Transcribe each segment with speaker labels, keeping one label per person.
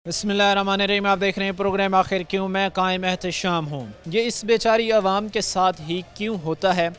Speaker 1: बिस्मिल्लाहिर्रहमानिर्रहीम। आप देख रहे हैं प्रोग्राम आखिर क्यों। मैं कायम एहतशाम हूँ। ये इस बेचारी आवाम के साथ ही क्यों होता है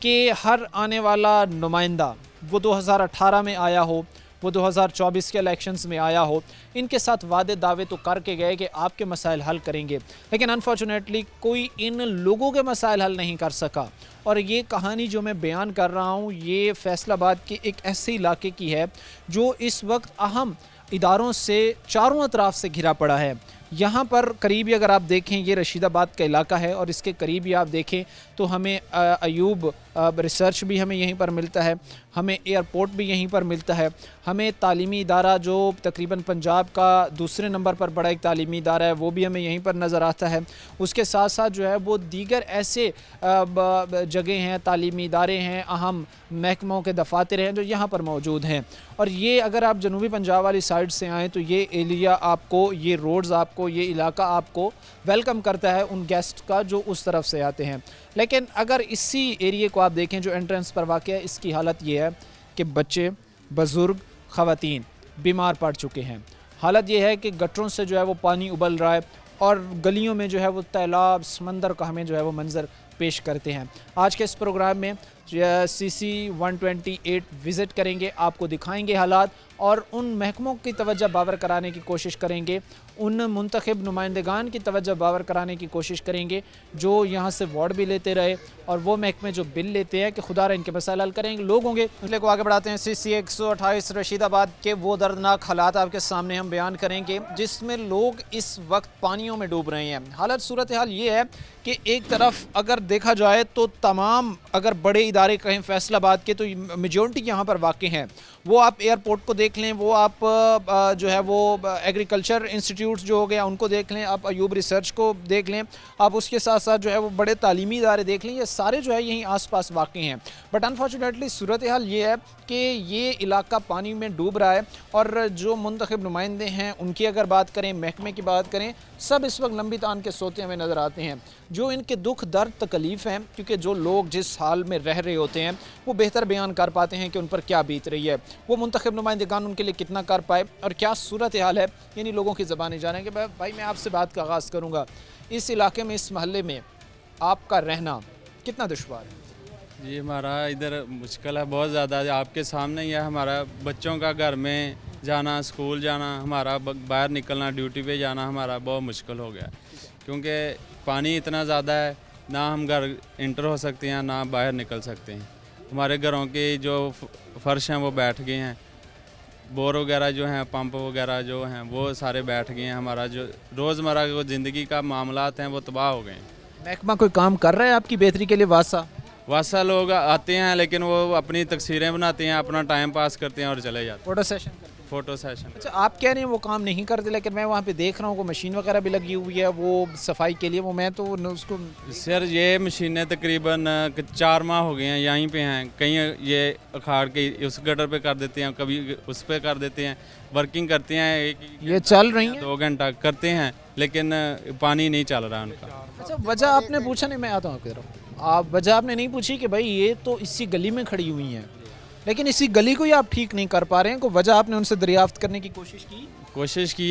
Speaker 1: कि हर आने वाला नुमाइंदा, वो 2018 में आया हो, वो 2024 के इलेक्शंस में आया हो, इनके साथ वादे दावे तो करके गए कि आपके मसाइल हल करेंगे, लेकिन अनफॉर्चुनेटली कोई इन लोगों के मसाइल हल नहीं कर सका। और ये कहानी जो मैं बयान कर रहा हूँ, ये फैसलाबाद के एक ऐसे इलाके की है जो इस वक्त अहम इदारों से चारों अतराफ से घिरा पड़ा है। यहाँ पर करीबी अगर आप देखें, ये रशीदाबाद का इलाका है और इसके करीबी आप देखें तो हमें अयूब रिसर्च भी हमें यहीं पर मिलता है, हमें एयरपोर्ट भी यहीं पर मिलता है, हमें तालीमी इदारा जो तकरीबन पंजाब का दूसरे नंबर पर बड़ा एक तालीमी इदारा है वो भी हमें यहीं पर नज़र आता है। उसके साथ साथ जो है वो दीगर ऐसे जगह हैं, तालीमी इदारे हैं, अहम महकमों के दफातर हैं जो यहाँ पर मौजूद हैं। और ये अगर आप जनूबी पंजाब वाली साइड से आएँ तो ये एरिया आपको, ये रोड्स आपको, ये इलाका आपको वेलकम करता है उन गेस्ट का जो उस तरफ से आते हैं। लेकिन अगर इसी एरिए को आप देखें जो एंट्रेंस पर वाक़ है, इसकी हालत ये है कि बच्चे, बुज़ुर्ग, ख़वातीन बीमार पड़ चुके हैं। हालत ये है कि गटरों से जो है वो पानी उबल रहा है और गलियों में जो है वो तालाब, समंदर का हमें जो है वो मंज़र पेश करते हैं। आज के इस प्रोग्राम में CC 128 विज़िट करेंगे, आपको दिखाएंगे हालात और उन महकमों की तवज्जो बावर कराने की कोशिश करेंगे, उन मुंतखब नुमाइंदगान की तवज्जो बावर कराने की कोशिश करेंगे जो यहाँ से वार्ड भी लेते रहे और वो महकमे जो बिल लेते हैं कि खुदा रहा इनके मसाइल हल करेंगे लोग होंगे। मसले को आगे बढ़ाते हैं। CC 128 रशीदाबाद के वो दर्दनाक हालात आपके सामने हम बयान करेंगे जिसमें लोग इस वक्त पानियों में डूब रहे हैं। हालत सूरत हाल ये है कि एक तरफ अगर देखा जाए तो तमाम अगर बड़े इदारे कहें फैसलाबाद के तो मेजॉरिटी यहाँ पर वाक़ हैं। वो आप एयरपोर्ट को देख लें, वो आप जो है वो एग्रीकल्चर इंस्टीट्यूट्स जो हो गया उनको देख लें, आप अयूब रिसर्च को देख लें, आप उसके साथ साथ जो है वो बड़े तालीमी इदारे देख लें, ये सारे जो है यहीं आसपास वाक़ हैं। बट अनफॉर्चुनेटली सूरत हाल ये है कि ये इलाका पानी में डूब रहा है और जो मुंतखब नुमाइंदे हैं उनकी अगर बात करें, महकमे की बात करें, सब इस वक्त लंबी तान के सोते हमें नज़र आते हैं। जो इनके दुख दर्द तकलीफ़ हैं, क्योंकि जो लोग जिस हाल में रह रहे होते हैं वो बेहतर बयान कर पाते हैं कि उन पर क्या बीत रही है, वो मुंतखब नुमाइंदगान उनके लिए कितना कर पाए और क्या सूरत हाल है, यानी लोगों की ज़बानें जानेंगे। भाई मैं आपसे बात का आगाज़ करूँगा, इस इलाके में, इस महल्ले में आपका रहना कितना दुश्वार है?
Speaker 2: जी हमारा इधर मुश्किल है बहुत ज़्यादा। आपके सामने ही है, हमारा बच्चों का घर में जाना, स्कूल जाना, हमारा बाहर निकलना, ड्यूटी पे जाना हमारा बहुत मुश्किल हो गया क्योंकि पानी इतना ज़्यादा है, ना हम घर इंटर हो सकते हैं ना बाहर निकल सकते हैं। हमारे घरों के जो फर्श हैं वो बैठ गए हैं, बोर वगैरह जो हैं, पंप वगैरह जो हैं वो सारे बैठ गए हैं। हमारा जो रोज़मर्रा की ज़िंदगी का मामलात हैं वो तबाह हो गए हैं।
Speaker 1: महकमा कोई काम कर रहा है आपकी बेहतरी के लिए? वासा
Speaker 2: लोग आते हैं लेकिन वो अपनी तस्वीरें बनाते हैं, अपना टाइम पास करते हैं और चले जाते हैं। Photo session.
Speaker 1: अच्छा, आप कह रहे हैं वो काम नहीं करते, लेकिन मैं वहाँ पे देख रहा हूँ वो मशीन वगैरह भी लगी हुई है वो सफाई के लिए, वो मैं तो उसको
Speaker 2: सर ये मशीनें तकरीबन 4 माह हो गए हैं यहीं पे हैं। कहीं ये अखाड़ के उस गटर पे कर देते हैं, कभी उस पे कर देते हैं, वर्किंग करते हैं,
Speaker 1: ये चल रही है
Speaker 2: 2 घंटा करते हैं लेकिन पानी नहीं चल रहा उनका।
Speaker 1: अच्छा, वजह आपने पूछा नहीं? मैं आता हूँ आपकी तरफ। आप वजह आपने नहीं पूछी कि भाई ये तो इसी गली में खड़ी हुई हैं, लेकिन इसी गली को ही आप ठीक नहीं कर पा रहे हैं, को वजह आपने उनसे दरियाफ्त करने की कोशिश की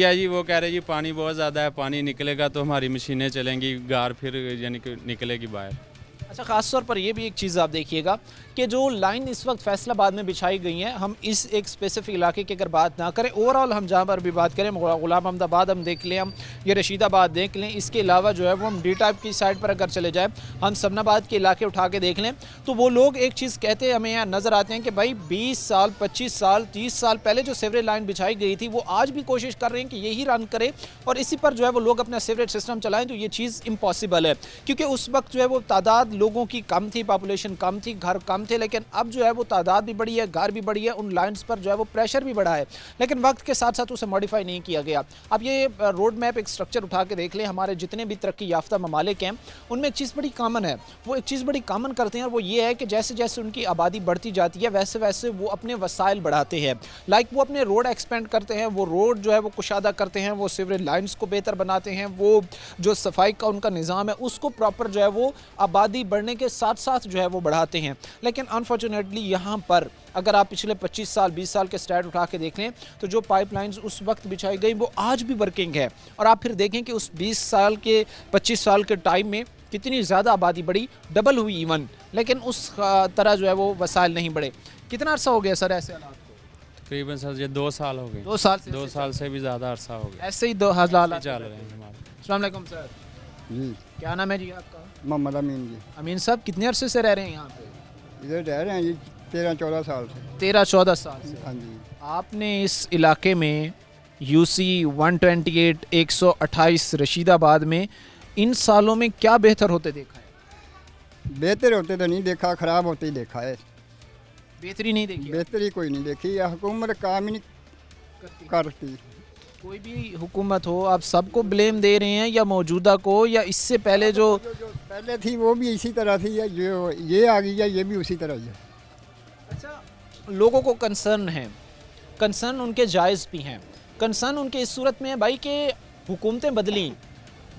Speaker 2: है जी। वो कह रहे जी पानी बहुत ज़्यादा है, पानी निकलेगा तो हमारी मशीनें चलेंगी, गार फिर यानी कि निकलेगी बाहर।
Speaker 1: अच्छा, ख़ास तौर पर ये भी एक चीज़ आप देखिएगा कि जो लाइन इस वक्त फैसलाबाद में बिछाई गई हैं, हम इस एक स्पेसिफिक इलाके की अगर बात ना करें, ओवरऑल हम जहाँ पर भी बात करें, गुलाम अहमदाबाद हम देख लें, हम ये रशीदाबाद देख लें, इसके अलावा जो है वो हम डी टाइप की साइड पर अगर चले जाए, हम सबनाबाद के इलाके उठा के देख लें, तो वो लोग एक चीज़ कहते हैं, हमें यहाँ नज़र आते हैं कि भाई 20 साल, 25 साल, 30 साल पहले जो सीवरेज लाइन बिछाई गई थी वो आज भी कोशिश कर रहे हैं कि यही रन करे और इसी पर जो है वो लोग अपना सीवरेज सिस्टम चलाएँ। तो ये चीज़ इम्पॉसिबल है क्योंकि उस वक्त जो है वो तादाद लोगों की कम थी, पॉपुलेशन कम थी, घर कम थे, लेकिन अब जो है वो तादाद भी बढ़ी है, घर भी बढ़ी है, उन लाइंस पर जो है वो प्रेशर भी बढ़ा है, लेकिन वक्त के साथ साथ उसे मॉडिफाई नहीं किया गया। अब ये रोड मैप एक स्ट्रक्चर उठा के देख लें, हमारे जितने भी तरक्की याफ्ता ममालिक हैं उनमें एक चीज़ बड़ी कॉमन है, वो एक चीज़ बड़ी कॉमन करते हैं और वो ये है कि जैसे जैसे उनकी आबादी बढ़ती जाती है वैसे वैसे वो अपने वसाइल बढ़ाते हैं। लाइक वो अपने रोड एक्सपेंड करते हैं, वो रोड जो है वो कुशादा करते हैं, वो सीवरेज लाइन्स को बेहतर बनाते हैं, वो जो सफाई का उनका निज़ाम है उसको प्रॉपर जो है वो आबादी बढ़ने के साथ साथ जो है वो बढ़ाते हैं। लेकिन अनफॉर्चुनेटली यहाँ पर अगर आप पिछले 25 साल 20 साल के स्टैट उठा के देख लें तो जो पाइपलाइंस उस वक्त बिछाई गई वो आज भी वर्किंग है। और आप फिर देखें कि उस 20 साल के 25 साल के टाइम में कितनी ज़्यादा आबादी बढ़ी, डबल हुई इवन, लेकिन उस तरह जो है वो वसाइल नहीं बढ़े। कितना अर्सा हो गया सर ऐसे हालात को?
Speaker 2: तकरीबन सर ये 2 साल हो गए।
Speaker 1: 2 साल से
Speaker 2: 2 साल से भी ज़्यादा अरसा हो गया
Speaker 1: ऐसे ही 2 हालात
Speaker 2: चल रहे हैं हमारे।
Speaker 1: अस्सलाम वालेकुम सर,
Speaker 3: जी
Speaker 1: क्या नाम है जी आपका?
Speaker 3: मोहम्मद अमीन जी,
Speaker 1: अमीन साहब कितने अरसे से रह रहे हैं यहाँ पे?
Speaker 3: इधर रह रहे हैं जी 13-14 साल से।
Speaker 1: 13-14 साल से।
Speaker 3: हाँ जी,
Speaker 1: आपने इस इलाके में यूसी 128 128 रशीदाबाद में इन सालों में क्या बेहतर होते देखा है?
Speaker 3: बेहतर होते तो नहीं देखा, ख़राब होते ही देखा है।
Speaker 1: बेहतरी नहीं देखी
Speaker 3: बेहतरी कोई नहीं देखी, यह हुकूमत काम ही नहीं करती।
Speaker 1: कोई भी हुकूमत हो, आप सबको ब्लेम दे रहे हैं या मौजूदा को या इससे पहले जो
Speaker 3: जो पहले थी वो भी इसी तरह थी, या जो ये आ गई है ये भी उसी तरह ही है।
Speaker 1: अच्छा, लोगों को कंसर्न है, कंसर्न उनके जायज़ भी हैं। कंसर्न उनके इस सूरत में है भाई कि हुकूमतें बदली,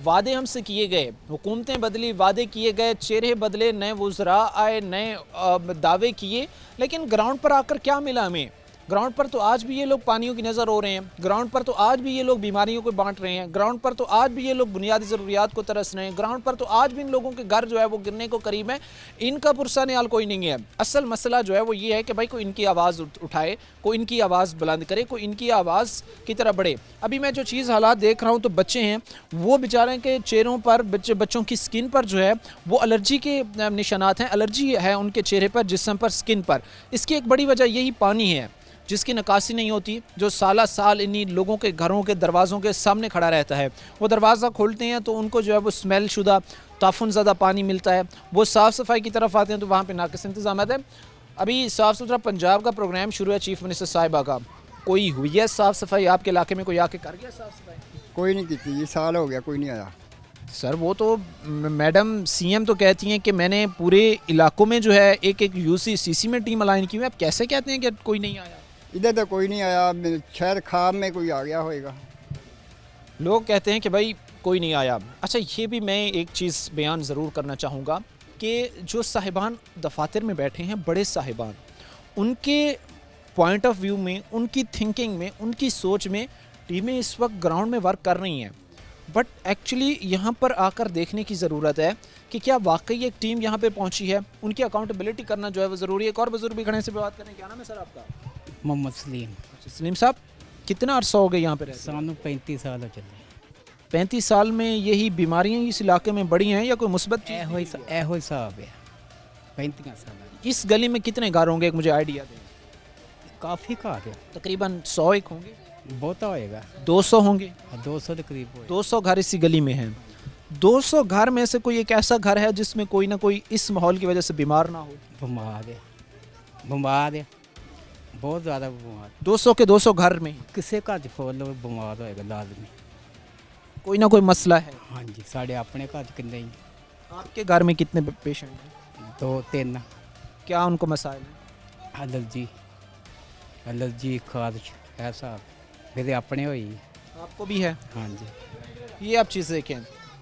Speaker 1: वादे हमसे किए गए, हुकूमतें बदली, वादे किए गए, चेहरे बदले, नए वुज़रा आए, नए दावे किए, लेकिन ग्राउंड पर आकर क्या मिला हमें? ग्राउंड पर तो आज भी ये लोग पानियों की नज़र हो रहे हैं, ग्राउंड पर तो आज भी ये लोग बीमारियों को बांट रहे हैं, ग्राउंड पर तो आज भी ये लोग बुनियादी ज़रूरियात को तरस रहे हैं, ग्राउंड पर तो आज भी इन लोगों के घर जो है वो गिरने को करीब है। इनका पुरसा न्याल कोई नहीं है। असल मसला जो है वो ये है कि भाई कोई इनकी आवाज़ उठाए, कोई इनकी आवाज़ बुलंद करे, कोई इनकी आवाज़ की तरह बढ़े। अभी मैं जो चीज़ हालात देख रहा हूँ तो बच्चे हैं वो बेचारे के चेहरों पर, बच्चों की स्किन पर जो है वो एलर्जी के निशानात हैं, एलर्जी है उनके चेहरे पर, जिस्म पर, स्किन पर। इसकी एक बड़ी वजह यही पानी है जिसकी निकासी नहीं होती, जो साला साल इन्हीं लोगों के घरों के दरवाज़ों के सामने खड़ा रहता है। वो दरवाज़ा खोलते हैं तो उनको जो है वो स्मेल शुदा ताफुन ज़्यादा पानी मिलता है। वो साफ़ सफाई की तरफ आते हैं तो वहाँ पे नाक़िस इंतज़ाम है। अभी साफ़ सुथरा पंजाब का प्रोग्राम शुरू है चीफ मिनिस्टर साहिबा का, कोई हुई है साफ़ सफाई आपके इलाके में? कोई आके कर गया साफ़ सफाई?
Speaker 3: कोई नहीं की, ये साल हो गया कोई नहीं आया।
Speaker 1: सर वो तो मैडम सीएम तो कहती हैं कि मैंने पूरे इलाकों में जो है एक यूसी सीसी में टीम अलाइन की हुई है। आप कैसे कहते हैं कि कोई नहीं आया?
Speaker 3: इधर तो कोई नहीं आया, शायद ख्वाब में कोई आ गया होएगा।
Speaker 1: लोग कहते हैं कि भाई कोई नहीं आया। अच्छा, ये भी मैं एक चीज़ बयान ज़रूर करना चाहूँगा कि जो साहिबान दफातर में बैठे हैं, बड़े साहिबान, उनके पॉइंट ऑफ व्यू में, उनकी थिंकिंग में, उनकी सोच में टीमें इस वक्त ग्राउंड में वर्क कर रही हैं, बट एक्चुअली यहाँ पर आकर देखने की ज़रूरत है कि क्या वाकई एक टीम यहाँ पे पहुँची है। उनकी अकाउंटेबिलिटी करना जो है वो ज़रूरी है। एक और बुजुर्ग भी खड़े से बात करें। क्या नाम है सर आपका?
Speaker 4: मोहम्मद सलीम।
Speaker 1: सलीम साहब, कितना अरसा हो गया यहाँ पे रहते?
Speaker 4: सानू 35 साल हो चले।
Speaker 1: 35 साल में यही बीमारियाँ इस इलाके में बढ़ी हैं या कोई मुस्बत चीज़?
Speaker 4: एहो हिसाब है 35 साल।
Speaker 1: इस गली में कितने घर होंगे, एक मुझे आइडिया दें।
Speaker 4: काफ़ी घर है,
Speaker 1: तकरीबन 100 एक होंगे,
Speaker 4: बहुता होएगा,
Speaker 1: 200 होंगे,
Speaker 4: 200 के करीब होएगा।
Speaker 1: 200 घर इसी गली में हैं। 200 घर में से कोई एक ऐसा घर है जिसमें कोई ना कोई इस माहौल की वजह से बीमार ना हो?
Speaker 4: बीमार है बहुत ज़्यादा बीमार।
Speaker 1: 200 के 200 घर में
Speaker 4: किसी घर फोल लो बीमार होएगा लाजमी,
Speaker 1: कोई ना कोई मसला है।
Speaker 4: हाँ जी, साढ़े अपने घर किन्ने ही
Speaker 1: आपके घर में कितने पेशेंट हैं?
Speaker 4: 2-3।
Speaker 1: क्या उनको मसाइल हैं?
Speaker 4: एलर्जी खारिश ऐसा मेरे अपने हुई।
Speaker 1: आपको भी है?
Speaker 4: हाँ जी।
Speaker 1: ये आप चीज़ देखें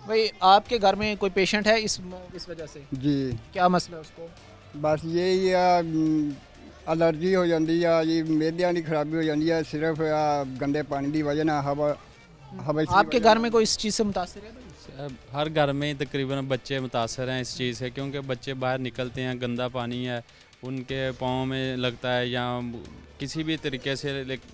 Speaker 1: भाई, आपके घर में कोई पेशेंट है इस वजह से?
Speaker 3: जी,
Speaker 1: क्या मसला है उसको?
Speaker 3: बस यही एलर्जी हो जाती है, ये मेदियां की खराबी हो जाती है, सिर्फ गंदे पानी की वजह ना हवा।
Speaker 1: आपके घर में कोई इस चीज़ से मुतासिर है भाई?
Speaker 2: हर घर में तकरीबन बच्चे मुतासर हैं इस चीज़ से, क्योंकि बच्चे बाहर निकलते हैं, गंदा पानी है, उनके पाँव में लगता है या किसी भी तरीके से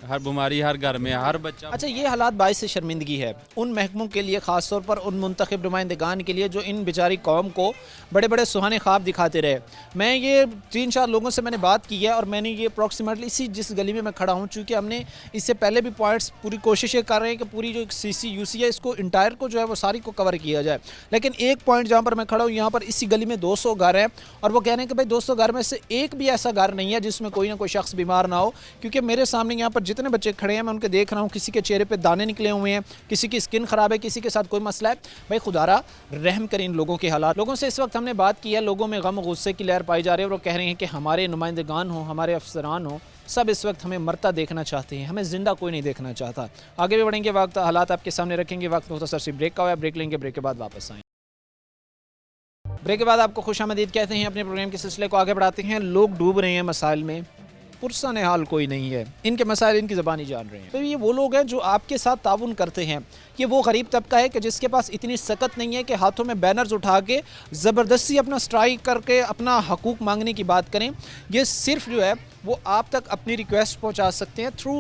Speaker 2: हर बीमारी हर घर में हर बच्चा।
Speaker 1: अच्छा, ये हालात बाइस से शर्मिंदगी है उन महकमों के लिए, ख़ास तौर पर उन मुंतखब नुमाइंदगान के लिए जो इन बेचारी कौम को बड़े बड़े सुहाने ख्वाब दिखाते रहे। मैं ये 3-4 लोगों से मैंने बात की है और मैंने ये अप्रॉक्सीमेटली इसी जिस गली में मैं खड़ा हूँ, चूँकि हमने इससे पहले भी पॉइंट्स पूरी कोशिश ये कर रहे हैं कि पूरी जो सीसी यूसी है इसको इंटायर को जो है वो सारी को कवर किया जाए, लेकिन एक पॉइंट जहाँ पर मैं खड़ा हूँ यहाँ पर इसी गली में 200 घर हैं और वो कह रहे हैं कि भाई 200 घर में से एक भी ऐसा घर नहीं है जिसमें कोई ना कोई शख्स बीमार ना हो। क्योंकि मेरे सामने यहाँ पर जितने बच्चे खड़े हैं मैं उनके देख रहा हूँ, किसी के चेहरे पे दाने निकले हुए हैं, किसी की स्किन ख़राब है, किसी के साथ कोई मसला है। भाई खुदारा रहम करें इन लोगों के हालात। लोगों से इस वक्त हमने बात की है, लोगों में गम गुस्से की लहर पाई जा रही है और वो कह रहे हैं कि हमारे नुमाइंदगान हो, हमारे अफसरान हो, सब इस वक्त हमें मरता देखना चाहते हैं, हमें ज़िंदा कोई नहीं देखना चाहता। आगे भी बढ़ेंगे, वक्त हालात आपके सामने रखेंगे। वक्त मुख्तसर सी ब्रेक का हुआ, ब्रेक लेंगे, ब्रेक के बाद वापस आएँ। ब्रेक के बाद आपको खुशामदीद कहते हैं। अपने प्रोग्राम के सिलसिले को आगे बढ़ाते हैं। लोग डूब रहे हैं मसाइल में, पुरसान हाल कोई नहीं है, इनके मसाइल इनकी ज़बानी जान रहे हैं। तो ये वो लोग हैं जो आपके साथ ताउन करते हैं। ये वो गरीब तबका है कि जिसके पास इतनी सकत नहीं है कि हाथों में बैनर्स उठा के ज़बरदस्ती अपना स्ट्राइक करके अपना हकूक़ मांगने की बात करें। ये सिर्फ जो है वो आप तक अपनी रिक्वेस्ट पहुँचा सकते हैं थ्रू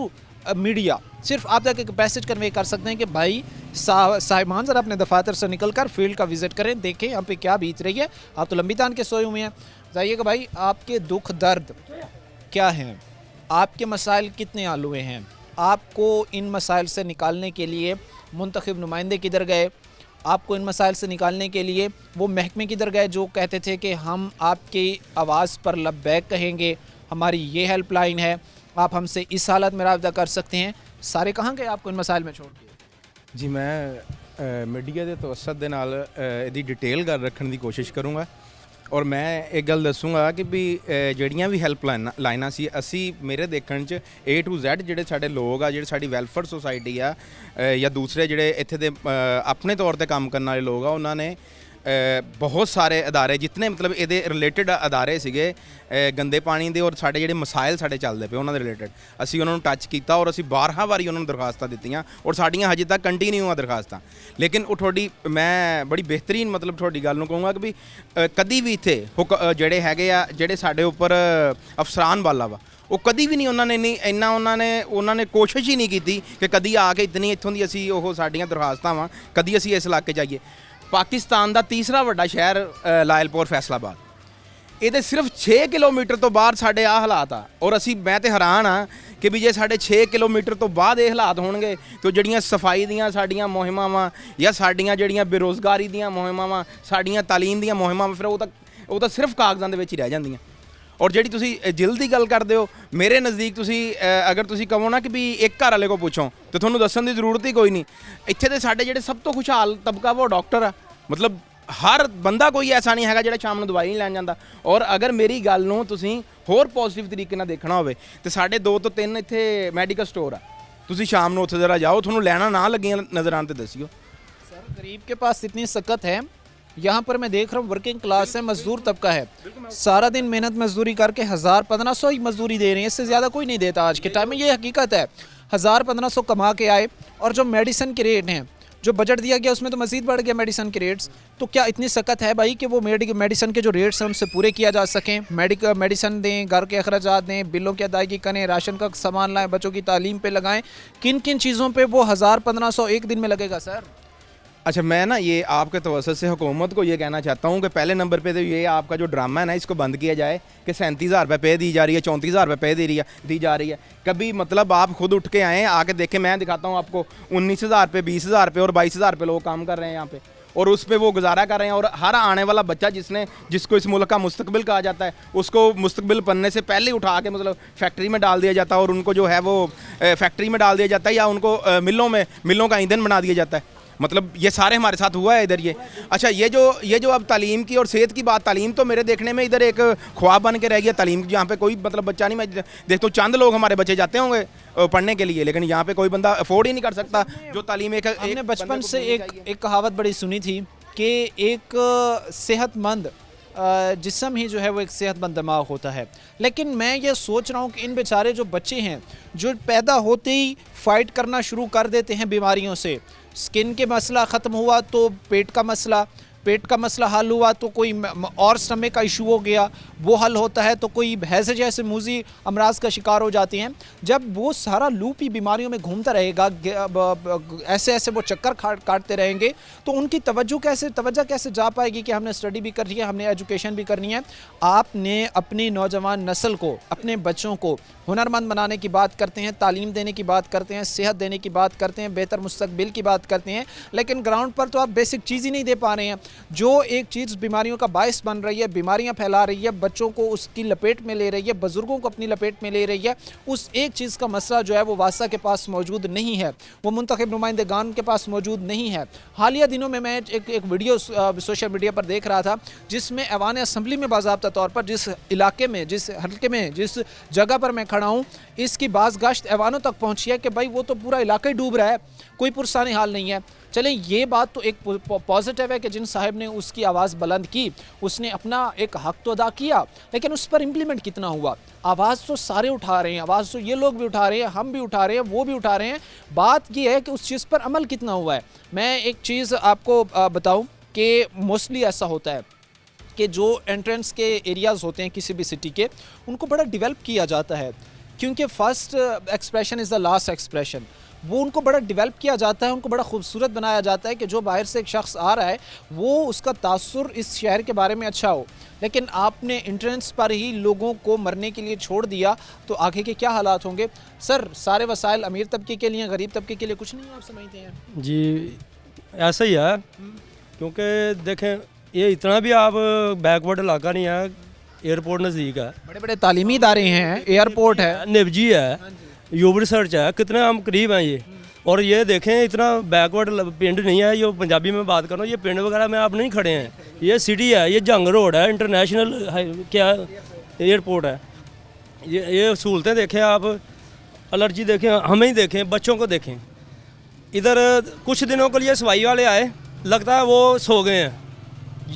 Speaker 1: मीडिया। सिर्फ आप तक एक मैसेज कन्वे कर सकते हैं कि भाई साहिबान ज़रा अपने दफातर से निकल कर फील्ड का विज़िट करें, देखें यहाँ पे क्या बीत रही है। आप तो लंबी तान के सोए हुए हैं, बताइएगा भाई आपके दुख दर्द क्या हैं, आपके मसाइल कितने आलूए हैं, आपको इन मसाइल से निकालने के लिए मुंतखब नुमाइंदे किधर गए, आपको इन मसाइल से निकालने के लिए वो महकमे किधर गए जो कहते थे कि हम आपकी आवाज़ पर लब्बैक कहेंगे, हमारी ये हेल्पलाइन है, आप हमसे इस हालत में राब्ता कर सकते हैं। सारे कहाँ गए आपको इन मसाइल में छोड़ के?
Speaker 5: जी मैं मीडिया के तवसत दे नाल इहदी डिटेल गल रखने की कोशिश करूँगा और मैं एक गल दसूँगा कि भी ਜਿਹੜੀਆਂ भी हैल्प लाइना सी असी मेरे देखण च A to Z ਜਿਹੜੇ ਸਾਡੇ ਲੋਕ ਆ, ਜਿਹੜੇ ਸਾਡੀ ਵੈਲਫੇਅਰ ਸੁਸਾਇਟੀ ਆ ਜਾਂ ਦੂਸਰੇ ਜਿਹੜੇ ਇੱਥੇ ਦੇ ਆਪਣੇ ਤੌਰ ਤੇ ਕੰਮ ਕਰਨ ਵਾਲੇ ਲੋਕ ਆ, ਉਹਨਾਂ ਨੇ ਬਹੁਤ ਸਾਰੇ ਅਦਾਰੇ ਜਿਤਨੇ ਮਤਲਬ ਇਹਦੇ ਰਿਲੇਟਡ ਅਦਾਰੇ ਸੀਗੇ ਗੰਦੇ ਪਾਣੀ ਦੇ ਔਰ ਸਾਡੇ ਜਿਹੜੇ ਮਸਾਇਲ ਸਾਡੇ ਚੱਲਦੇ ਪਏ ਉਹਨਾਂ ਦੇ ਰਿਲੇਟਡ ਅਸੀਂ ਉਹਨਾਂ ਨੂੰ ਟੱਚ ਕੀਤਾ ਔਰ ਅਸੀਂ 12 ਵਾਰੀ ਉਹਨਾਂ ਨੂੰ ਦਰਖਾਸਤਾਂ ਦਿੱਤੀਆਂ ਔਰ ਸਾਡੀਆਂ ਹਜੇ ਤੱਕ ਕੰਟੀਨਿਊ ਆ ਦਰਖਾਸਤਾਂ। ਲੇਕਿਨ ਉਹ ਤੁਹਾਡੀ ਮੈਂ ਬੜੀ ਬਿਹਤਰੀਨ ਮਤਲਬ ਤੁਹਾਡੀ ਗੱਲ ਨੂੰ ਕਹੂੰਗਾ ਕਿ ਵੀ ਕਦੀ ਵੀ ਇੱਥੇ ਜਿਹੜੇ ਹੈਗੇ ਆ ਜਿਹੜੇ ਸਾਡੇ ਉੱਪਰ ਅਫਸਰਾਨ ਵਾਲਾ ਵਾ ਉਹ ਕਦੀ ਵੀ ਨਹੀਂ ਉਹਨਾਂ ਨੇ ਨਹੀਂ ਇੰਨਾ ਉਹਨਾਂ ਨੇ ਕੋਸ਼ਿਸ਼ ਹੀ ਨਹੀਂ ਕੀਤੀ ਕਿ ਕਦੀ ਆ ਕੇ ਇਤਨੀ ਇੱਥੋਂ ਦੀ ਅਸੀਂ ਉਹ ਸਾਡੀਆਂ ਦਰਖਾਸਤਾਂ ਵਾ ਕਦੀ ਅਸੀਂ ਇਸ ਇਲਾਕੇ ਜਾਈਏ। ਪਾਕਿਸਤਾਨ ਦਾ ਤੀਸਰਾ ਵੱਡਾ ਸ਼ਹਿਰ ਲਾਇਲਪੁਰ ਫੈਸਲਾਬਾਦ, ਇਹਦੇ ਸਿਰਫ 6 ਕਿਲੋਮੀਟਰ ਤੋਂ ਬਾਹਰ ਸਾਡੇ ਆਹ ਹਾਲਾਤ ਆ ਔਰ ਮੈਂ ਤੇ ਹੈਰਾਨ ਆ ਕਿ ਵੀ ਜੇ ਸਾਡੇ 6 ਕਿਲੋਮੀਟਰ ਤੋਂ ਬਾਅਦ ਇਹ ਹਾਲਾਤ ਹੋਣਗੇ ਤਾਂ ਜਿਹੜੀਆਂ ਸਫਾਈ ਦੀਆਂ ਸਾਡੀਆਂ ਮੁਹਿੰਮਾਂ ਵਾ ਜਾਂ ਸਾਡੀਆਂ ਜਿਹੜੀਆਂ ਬੇਰੁਜ਼ਗਾਰੀ ਦੀਆਂ ਮੁਹਿੰਮਾਂ ਵਾ ਸਾਡੀਆਂ ਤਾਲੀਮ ਦੀਆਂ ਮੁਹਿੰਮਾਂ ਵਾ ਫਿਰ ਉਹ ਤਾਂ ਸਿਰਫ ਕਾਗਜ਼ਾਂ ਦੇ ਵਿੱਚ ਹੀ ਰਹਿ ਜਾਂਦੀਆਂ। ਔਰ ਜਿਹੜੀ ਤੁਸੀਂ ਜਿਲਦ ਦੀ ਗੱਲ ਕਰਦੇ ਹੋ ਮੇਰੇ ਨਜ਼ਦੀਕ ਤੁਸੀਂ ਅਗਰ ਤੁਸੀਂ ਕਹੋ ਨਾ ਕਿ ਵੀ ਇੱਕ ਘਰ ਵਾਲੇ ਕੋ ਪੁੱਛੋ ਤਾਂ ਤੁਹਾਨੂੰ ਦੱਸਣ ਦੀ ਜ਼ਰੂਰਤ ਹੀ ਕੋਈ ਨਹੀਂ। ਇੱਥੇ ਦੇ ਸਾਡੇ ਜਿਹੜੇ ਸਭ ਤੋਂ ਖੁਸ਼ਹਾਲ ਤਬਕਾ ਉਹ ਡਾਕਟਰ ਆ, ਮਤਲਬ ਹਰ ਬੰਦਾ ਕੋਈ ਐਸਾ ਨਹੀਂ ਹੈਗਾ ਜਿਹੜਾ ਸ਼ਾਮ ਨੂੰ ਦਵਾਈ ਨਹੀਂ ਲੈਣ ਜਾਂਦਾ। ਔਰ ਅਗਰ ਮੇਰੀ ਗੱਲ ਨੂੰ ਤੁਸੀਂ ਹੋਰ ਪੋਜ਼ਿਟਿਵ ਤਰੀਕੇ ਨਾਲ ਦੇਖਣਾ ਹੋਵੇ ਤੇ ਸਾਡੇ 2 ਤੋਂ 3 ਇੱਥੇ ਮੈਡੀਕਲ ਸਟੋਰ ਆ, ਤੁਸੀਂ ਸ਼ਾਮ ਨੂੰ ਉੱਥੇ ਜ਼ਰਾ ਜਾਓ, ਤੁਹਾਨੂੰ ਲੈਣਾ ਨਾ ਲੱਗੀਆਂ ਨਜ਼ਰ ਆਉਣ ਤੇ ਦੱਸਿਓ।
Speaker 1: सर गरीब के पास इतनी सकत है, यहाँ पर मैं देख रहा हूँ वर्किंग क्लास है, मजदूर तबका है, सारा दिन मेहनत मजदूरी करके 1000-1500 ही मजदूरी दे रहे हैं, इससे ज़्यादा कोई नहीं देता आज के टाइम में। ये हकीकत है, 1000-1500 कमा के आए और जो मेडिसिन के रेट हैं जो बजट दिया गया उसमें तो मज़ीद बढ़ गया मेडिसिन के रेट्स। तो क्या इतनी सकत है भाई कि वो मेडिसिन के जो रेट्स हैं उनसे पूरे किया जा सकें, मेडिसिन दें, घर के अखराजात दें, बिलों की अदायगी करें, राशन का सामान लाएँ, बच्चों की तालीम पे लगाएं, किन किन चीज़ों पे वो 1000-1500 एक दिन में लगेगा सर?
Speaker 5: अच्छा मैं ना ये आपके तवसत से हुकूमत को ये कहना चाहता हूँ कि पहले नंबर पे तो ये आपका जो ड्रामा है ना इसको बंद किया जाए कि 37,000 रुपये पे दी जा रही है, 34,000 रुपये पे दी जा रही है। कभी मतलब आप खुद उठ के आएँ, आके देखें, मैं दिखाता हूँ आपको 19,000 रुपये, 20,000 रुपये और 22,000 रुपये लोग काम कर रहे हैं यहाँ पे और उस पर वो गुजारा कर रहे हैं। और हर आने वाला बच्चा जिसको इस मुल्क का मुस्तकबिल कहा जाता है उसको मुस्तकबिल बनने से पहले उठा के मतलब फैक्ट्री में डाल दिया जाता है और उनको जो है वो फैक्ट्री में डाल दिया जाता है या उनको मिलों का ईंधन बना दिया जाता है। मतलब ये सारे हमारे साथ हुआ है इधर ये। अच्छा ये जो अब तालीम की और सेहत की बात, तालीम तो मेरे देखने में इधर एक ख्वाब बन के रह गया तालीम, यहाँ पे कोई मतलब बच्चा नहीं, मैं देखता हूँ चंद लोग हमारे बच्चे जाते होंगे पढ़ने के लिए, लेकिन यहाँ पे कोई बंदा अफोर्ड ही नहीं कर सकता जो तालीम हमने
Speaker 1: बचपन से एक कहावत बड़ी सुनी थी कि एक सेहतमंद जिस्म ही जो है वो एक सेहतमंद दिमाग होता है। लेकिन मैं ये सोच रहा हूँ कि इन बेचारे जो बच्चे हैं जो पैदा होते ही फ़ाइट करना शुरू कर देते हैं बीमारियों से, स्किन के मसला ख़त्म हुआ तो पेट का मसला हल हुआ तो कोई और स्टमक का इशू हो गया वो हल होता है, तो कोई हैज़े जैसे मूजी अमराज का शिकार हो जाते हैं। जब वो सारा लूप ही बीमारियों में घूमता रहेगा, ऐसे वो चक्कर काटते रहेंगे, तो उनकी तवज्जो कैसे जा पाएगी कि हमने स्टडी भी करनी है, हमने एजुकेशन भी करनी है। आपने अपनी नौजवान नस्ल को, अपने बच्चों को हुनरमंद बनाने की बात करते हैं, तालीम देने की बात करते हैं, सेहत देने की बात करते हैं, बेहतर मुस्तकबिल की बात करते हैं, लेकिन ग्राउंड पर तो आप बेसिक चीज़ ही नहीं दे पा रहे हैं। जो एक चीज़ बीमारियों का बायस बन रही है, बीमारियां फैला रही है, बच्चों को उसकी लपेट में ले रही है, बुज़ुर्गों को अपनी लपेट में ले रही है, उस एक चीज़ का मसला जो है वो वासा के पास मौजूद नहीं है, वो मुंतखब नुमाइंदेगान के पास मौजूद नहीं है। हालिया दिनों में मैं एक वीडियो सोशल मीडिया पर देख रहा था जिसमें ऐवान असम्बली में बाज़ाब्ता तौर पर जिस इलाके में, जिस हल्के में, जिस जगह पर मैं खड़ा हूँ, इसकी बाज़गाश्त ऐवानों तक पहुँची है कि भाई वो तो पूरा इलाका ही डूब रहा है, कोई पुरसाने हाल नहीं है। चलें ये बात तो एक पॉजिटिव है कि जिन साहब ने उसकी आवाज़ बुलंद की, उसने अपना एक हक तो अदा किया, लेकिन उस पर इम्प्लीमेंट कितना हुआ? आवाज़ तो सारे उठा रहे हैं, आवाज़ तो ये लोग भी उठा रहे हैं, हम भी उठा रहे हैं, वो भी उठा रहे हैं, बात ये है कि उस चीज़ पर अमल कितना हुआ है। मैं एक चीज़ आपको बताऊँ कि मोस्टली ऐसा होता है कि जो एंट्रेंस के एरियाज़ होते हैं किसी भी सिटी के, उनको बड़ा डेवलप किया जाता है, क्योंकि first expression is the last expression. वो उनको बड़ा डेवलप किया जाता है, उनको बड़ा खूबसूरत बनाया जाता है कि जो बाहर से एक शख्स आ रहा है वो उसका तासुर इस शहर के बारे में अच्छा हो। लेकिन आपने एंट्रेंस पर ही लोगों को मरने के लिए छोड़ दिया तो आगे के क्या हालात होंगे? सर, सारे वसाइल अमीर तबके के लिए, गरीब तबके के लिए कुछ नहीं, आप समझते हैं?
Speaker 6: जी ऐसा ही है, क्योंकि देखें ये इतना भी आप बैकवर्ड इलाका नहीं है, एयरपोर्ट नज़दीक है,
Speaker 1: बड़े बड़े तालीमी इदारे हैं, एयरपोर्ट है,
Speaker 6: निवजी है, यूब रिसर्च है, कितने हम करीब हैं ये। और ये देखें इतना बैकवर्ड पिंड नहीं है, ये पंजाबी में बात कर रहा हूँ, ये पिंड वगैरह में आप नहीं खड़े हैं, ये सिटी है, ये जंग रोड है, इंटरनेशनल क्या एयरपोर्ट है। ये सहूलतें देखें आप, एलर्जी देखें, हमें ही देखें, बच्चों को देखें। इधर कुछ दिनों के लिए सफाई वाले आए, लगता है वो सो गए हैं,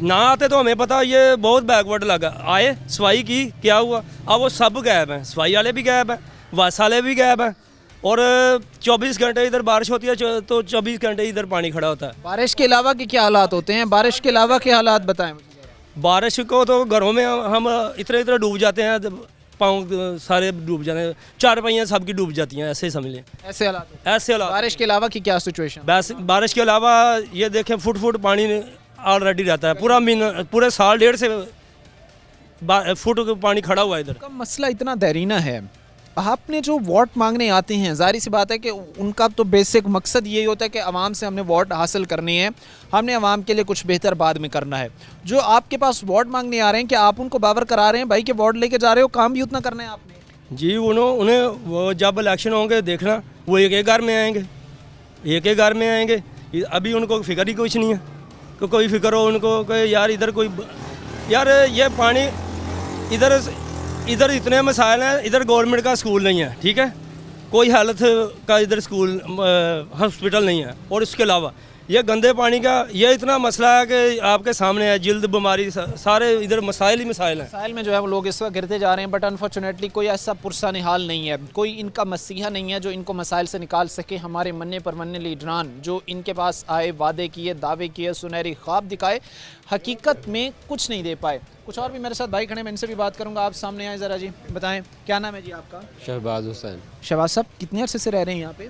Speaker 6: ना आते तो हमें पता ये बहुत बैकवर्ड लगा। आए, सफाई की, क्या हुआ? अब वो सब गायब हैं, सफाई वाले भी गायब हैं, वास वाले भी गायब हैं, और 24 घंटे इधर बारिश होती है तो 24 घंटे इधर पानी खड़ा होता है।
Speaker 1: बारिश के अलावा के क्या हालात होते हैं? बारिश के अलावा के हालात बताएं मुझे।
Speaker 6: बारिश को तो घरों में हम इतने इतने डूब जाते हैं, पाँव सारे डूब जाते हैं, चारपाइयाँ सबकी डूब जाती हैं, ऐसे ही समझ लें।
Speaker 1: ऐसे हालात होते हैं।
Speaker 6: ऐसे हालात।
Speaker 1: बारिश के अलावा की क्या सिचुएशन?
Speaker 6: बस बारिश के अलावा ये देखें फुट फुट पानी ऑलरेडी रहता है, पूरा महीना, पूरे साल डेढ़ से फुट पानी खड़ा हुआ है इधर।
Speaker 1: का मसला इतना देरीना है, आपने जो वोट मांगने आते हैं, जाहिर सी बात है कि उनका तो बेसिक मकसद यही होता है कि आवाम से हमने वोट हासिल करनी है, हमने आवाम के लिए कुछ बेहतर बाद में करना है। जो आपके पास वोट मांगने आ रहे हैं, कि आप उनको बावर करा रहे हैं भाई कि वोट लेके जा रहे हो, काम भी उतना करना है आपने?
Speaker 6: जी, उन्हें वो जब इलेक्शन होंगे देखना, वो एक एक घर में आएंगे, एक एक घर में आएंगे। अभी उनको फिक्र ही कुछ नहीं है, कि कोई फिक्र हो उनको कि यार इधर कोई, यार ये पानी इधर इतने मसाइल हैं, इधर गवर्नमेंट का स्कूल नहीं है, ठीक है, कोई हेल्थ का इधर स्कूल हॉस्पिटल नहीं है, और इसके अलावा ये गंदे पानी का ये इतना मसला है कि आपके सामने है, जल्द बीमारी, सारे इधर मसाइल ही मसाइल हैं।
Speaker 1: मसाइल में जो है वो लोग इस वक्त गिरते जा रहे हैं, बट अनफॉर्चुनेटली कोई ऐसा पुरसा निहाल नहीं है, कोई इनका मसीहा नहीं है जो इनको मसाइल से निकाल सके। हमारे मन्ने पर मन्ने लीडरान जो इनके पास आए, वादे किए, दावे किए, सुनहरी ख्वाब दिखाए, हकीकत में कुछ नहीं दे पाए। कुछ और भी मेरे साथ भाई खड़े, मैं इनसे भी बात करूँगा। आप सामने आए ज़रा जी, बताएं क्या नाम है जी आपका?
Speaker 7: शहबाज हुसैन।
Speaker 1: शहबाज साहब, कितने अरसे से रह रहे हैं यहाँ पे?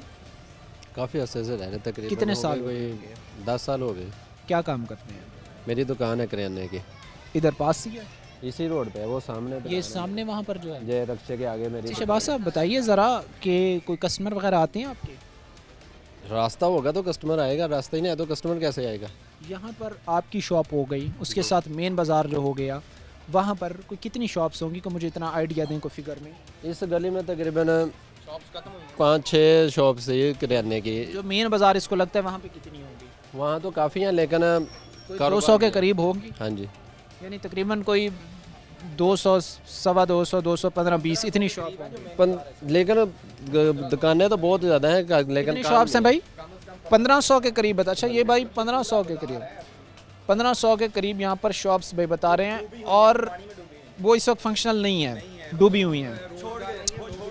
Speaker 7: काफ़ी अर्से से रह रहे हैं, तकरीबन
Speaker 1: कितने
Speaker 7: हो
Speaker 1: साल
Speaker 7: गए,
Speaker 1: हो
Speaker 7: कोई 10 साल हो गए।
Speaker 1: क्या काम करते हैं?
Speaker 7: मेरी दुकान है करियाने की,
Speaker 1: इधर पास ही है,
Speaker 7: इसी रोड पे है, वो सामने
Speaker 1: ये सामने वहाँ पर जो है।
Speaker 7: जय रक्षे के आगे मेरी
Speaker 1: शहबाज साहब बताइए ज़रा कि कोई कस्टमर वगैरह आते हैं आपके?
Speaker 7: रास्ता होगा तो कस्टमर आएगा, रास्ता ही नहीं है तो कस्टमर कैसे आएगा?
Speaker 1: यहाँ पर आपकी शॉप हो गई, उसके साथ मेन बाज़ार जो हो गया, वहाँ पर कोई कितनी शॉप्स होंगी कि मुझे इतना आइडिया दें कोई फिगर में?
Speaker 7: इस गली में तकरीबन 5-6 शॉप से करियाने की।
Speaker 1: जो मेन बाज़ार इसको लगता है वहाँ पे कितनी होंगी?
Speaker 7: वहाँ तो काफ़ी हैं, लेकिन
Speaker 1: 200 के करीब होंगी,
Speaker 7: हाँ जी,
Speaker 1: यानी तकरीबन कोई 200, 250, 215, 20 इतनी शॉप होंगी।
Speaker 7: लेकिन दुकानें तो बहुत ज़्यादा हैं, लेकिन
Speaker 1: कितनी शॉप्स हैं भाई? 1500 के करीब बता। अच्छा, ये भाई 1500 के करीब, 1500 के करीब यहाँ पर शॉप्स भाई बता रहे हैं, और वो इस वक्त फंक्शनल नहीं है, डूबी हुई हैं।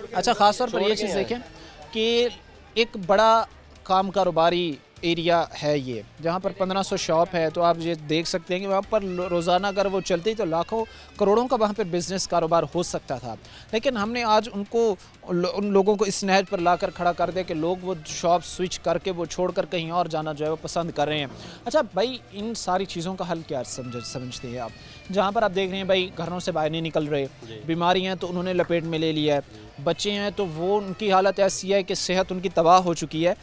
Speaker 1: अच्छा, ख़ास तौर पर ये चीज़ देखें कि एक बड़ा काम कारोबारी एरिया है ये, जहाँ पर 1500 शॉप है, तो आप ये देख सकते हैं कि वहाँ पर रोज़ाना अगर वो चलती तो लाखों करोड़ों का वहाँ पर बिज़नेस कारोबार हो सकता था। लेकिन हमने आज उन लोगों को इस नहज पर लाकर खड़ा कर दिया कि लोग वो शॉप स्विच करके वो छोड़कर कहीं और जाना जो है वो पसंद कर रहे हैं। अच्छा भाई, इन सारी चीज़ों का हल क्या समझते हैं आप? जहाँ पर आप देख रहे हैं भाई घरों से बाहर नहीं निकल रहे, बीमारी हैं तो उन्होंने लपेट में ले लिया है, बच्चे हैं तो वो उनकी हालत ऐसी है कि सेहत उनकी तबाह हो चुकी है।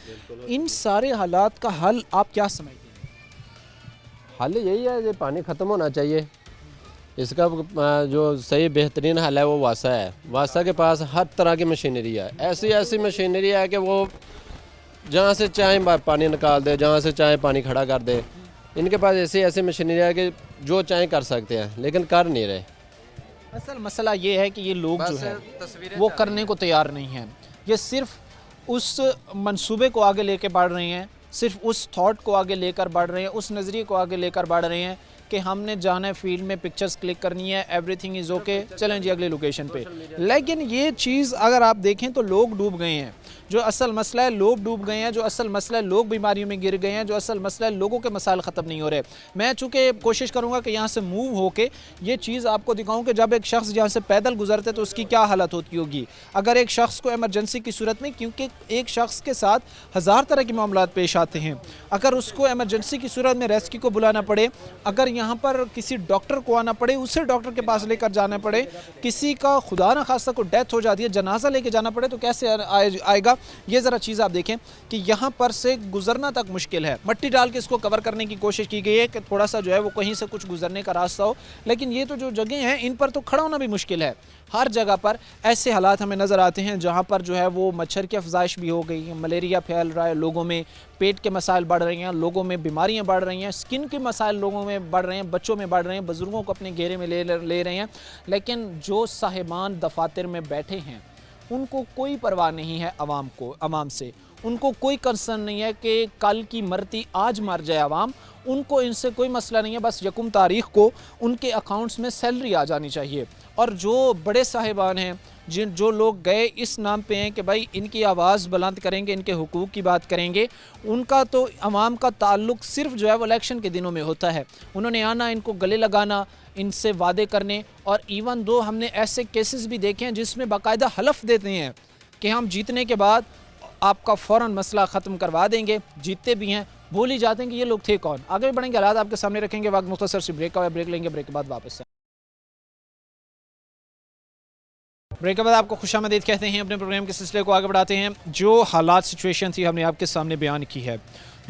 Speaker 1: इन सारे हालात का हल आप क्या समझते हैं?
Speaker 7: हल यही है कि पानी ख़त्म होना चाहिए। इसका जो सही बेहतरीन हल है वो वासा है। वासा के पास हर तरह की मशीनरी है, ऐसी मशीनरी है कि वो जहाँ से चाहे पानी निकाल दे, जहाँ से चाहे पानी खड़ा कर दे। इनके पास ऐसी मशीनरी है कि जो चाहे कर सकते हैं, लेकिन कर नहीं रहे।
Speaker 1: असल मसला ये है कि ये लोग जो है वो करने को तैयार नहीं हैं, ये सिर्फ उस मंसूबे को आगे लेके बढ़ रहे हैं, सिर्फ उस थॉट को आगे लेकर बढ़ रहे हैं, उस नज़रिए को आगे लेकर बढ़ रहे हैं कि हमने जाना है फील्ड में, पिक्चर्स क्लिक करनी है, एवरीथिंग इज़ ओके, चलें जी अगली लोकेशन पे। लेकिन ये चीज़ अगर आप देखें तो लोग डूब गए हैं। जो असल मसला है लोग डूब गए हैं, जो असल मसला है लोग बीमारियों में गिर गए हैं, जो असल मसला है लोगों के मसाइल ख़त्म नहीं हो रहे। मैं चूँकि कोशिश करूँगा कि यहाँ से मूव होके ये चीज़ आपको दिखाऊँ कि जब एक शख्स यहाँ से पैदल गुजरते तो उसकी क्या हालत होती होगी। अगर एक शख्स को एमरजेंसी की सूरत में, क्योंकि एक शख्स के साथ हज़ार तरह के मामलात पेश आते हैं, अगर उसको एमरजेंसी की सूरत में रेस्क्यू को बुलाना पड़े, अगर यहाँ पर किसी डॉक्टर को आना पड़े, उसे डॉक्टर के पास लेकर जाना पड़े, किसी का खुदा न खास्ता को डेथ हो जाती है, जनाजा लेके जाना पड़े, तो कैसे आएगा। ये ज़रा चीज़ आप देखें कि यहाँ पर से गुजरना तक मुश्किल है। मट्टी डाल के इसको कवर करने की कोशिश की गई है कि थोड़ा सा जो है वो कहीं से कुछ गुजरने का रास्ता हो, लेकिन ये तो जो जगह हैं इन पर तो खड़ा होना भी मुश्किल है। हर जगह पर ऐसे हालात हमें नज़र आते हैं जहाँ पर जो है वो मच्छर की अफजाइश भी हो गई है, मलेरिया फैल रहा है, लोगों में पेट के मसाइल बढ़ रहे हैं, लोगों में बीमारियाँ बढ़ रही हैं, स्किन के मसाइल लोगों में बढ़ रहे हैं, बच्चों में बढ़ रहे हैं, बुज़ुर्गों को अपने घेरे में ले रहे हैं। लेकिन जो साहिबान दफातर में बैठे हैं उनको कोई परवाह नहीं है अवाम से, उनको कोई कंसर्न नहीं है कि कल की मरती आज मर जाए अवाम, उनको इनसे कोई मसला नहीं है। बस यकम तारीख़ को उनके अकाउंट्स में सैलरी आ जानी चाहिए। और जो बड़े साहिबान हैं, जो लोग गए इस नाम पे हैं कि भाई इनकी आवाज़ बुलंद करेंगे, इनके हुकूक की बात करेंगे, उनका तो अवाम का ताल्लुक़ सिर्फ जो है वो इलेक्शन के दिनों में होता है। उन्होंने आना, इनको गले लगाना, इनसे वादे करने, और इवन दो हमने ऐसे केसेस भी देखे हैं जिसमें बाकायदा हलफ देते हैं कि हम जीतने के बाद आपका फ़ौरन मसला ख़त्म करवा देंगे, जीतते भी हैं, भूल ही जाते हैं कि ये लोग थे कौन। आगे भी बढ़ेंगे, हालात आपके सामने रखेंगे। वक्त मुख्तसर सी ब्रेक का, ब्रेक लेंगे, ब्रेक के बाद वापस ब्रेक के बाद आपको खुशामदीद कहते हैं। अपने प्रोग्राम के सिलसिले को आगे बढ़ाते हैं। जो हालात सिचुएशन थी हमने आपके सामने बयान की है।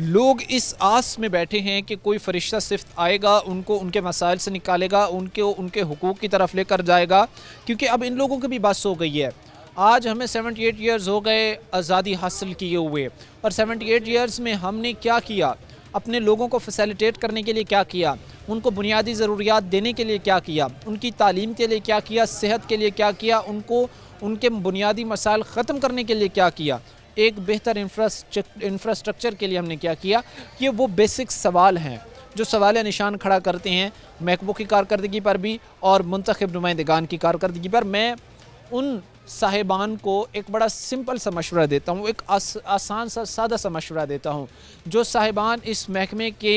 Speaker 1: लोग इस आस में बैठे हैं कि कोई फरिश्ता सिर्फ आएगा, उनको उनके मसाइल से निकालेगा, उनके हुकूक की तरफ लेकर जाएगा, क्योंकि अब इन लोगों की भी बस हो गई है। आज हमें 78 ईयर्स हो गए आज़ादी हासिल किए हुए, और 78 ईयर्स में हमने क्या किया, अपने लोगों को फैसिलिटेट करने के लिए क्या किया, उनको बुनियादी ज़रूरियात देने के लिए क्या किया, उनकी तालीम के लिए क्या किया, सेहत के लिए क्या किया, उनको उनके बुनियादी मसाइल ख़त्म करने के लिए क्या किया, एक बेहतर इंफ्रास्ट्रक्चर के लिए हमने क्या किया। ये वो बेसिक सवाल हैं जो सवाल निशान खड़ा करते हैं महकमों की कारकर्दगी पर भी और मुंतखब नुमाइंदगान की कारकर्दगी पर। मैं उन साहिबान को एक बड़ा सिंपल सा मशवरा देता हूँ, एक आसान सा सादा सा मशवरा देता हूँ। जो साहिबान इस महकमे के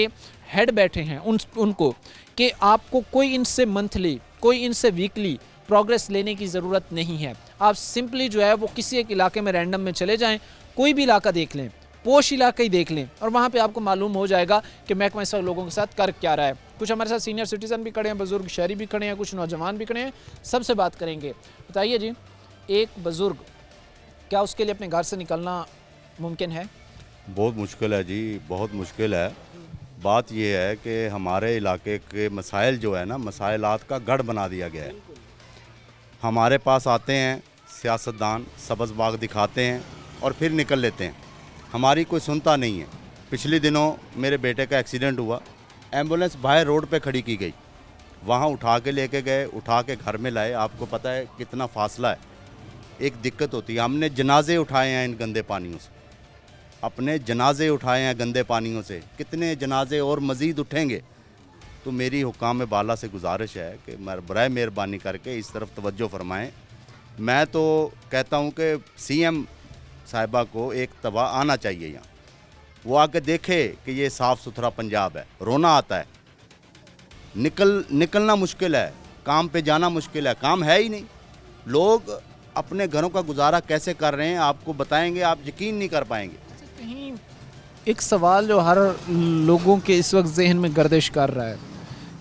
Speaker 1: हेड बैठे हैं उनको कि आपको कोई इनसे मंथली, कोई इनसे वीकली प्रोग्रेस लेने की ज़रूरत नहीं है। आप सिंपली जो है वो किसी एक इलाके में रैंडम में चले जाएं, कोई भी इलाका देख लें, पोश इलाका ही देख लें, और वहाँ पे आपको मालूम हो जाएगा कि महकमा इस वक्त लोगों के साथ कर क्या रहा है। कुछ हमारे साथ सीनियर सिटीज़न भी खड़े हैं, बुज़ुर्ग शहरी भी खड़े हैं, कुछ नौजवान भी खड़े हैं, सबसे बात करेंगे। बताइए जी, एक बुज़ुर्ग, क्या उसके लिए अपने घर से निकलना मुमकिन है?
Speaker 8: बहुत मुश्किल है जी, बहुत मुश्किल है। बात यह है कि हमारे इलाके के मसाइल जो है ना, मसाइलात का गढ़ बना दिया गया है। हमारे पास आते हैं सियासतदान, सब्ज़ बाग दिखाते हैं और फिर निकल लेते हैं, हमारी कोई सुनता नहीं है। पिछले दिनों मेरे बेटे का एक्सीडेंट हुआ, एम्बुलेंस बाहर रोड पे खड़ी की गई, वहाँ उठा के लेके गए, उठा के घर में लाए। आपको पता है कितना फासला है, एक दिक्कत होती है। हमने जनाजे उठाए हैं इन गंदे पानियों से, अपने जनाजे उठाए हैं गंदे पानियों से, कितने जनाजे और मज़ीद उठेंगे। तो मेरी हुकाम बाला से गुजारिश है कि बराए मेहरबानी करके इस तरफ तवज्जो फरमाएं। मैं तो कहता हूं कि सीएम साहिबा को एक तबा आना चाहिए यहाँ, वो आके देखे कि ये साफ़ सुथरा पंजाब है। रोना आता है, निकलना मुश्किल है, काम पे जाना मुश्किल है, काम है ही नहीं। लोग अपने घरों का गुजारा कैसे कर रहे हैं आपको बताएंगे, आप यकीन नहीं कर पाएंगे।
Speaker 1: कहीं एक सवाल जो हर लोगों के इस वक्त जहन में गर्दिश कर रहा है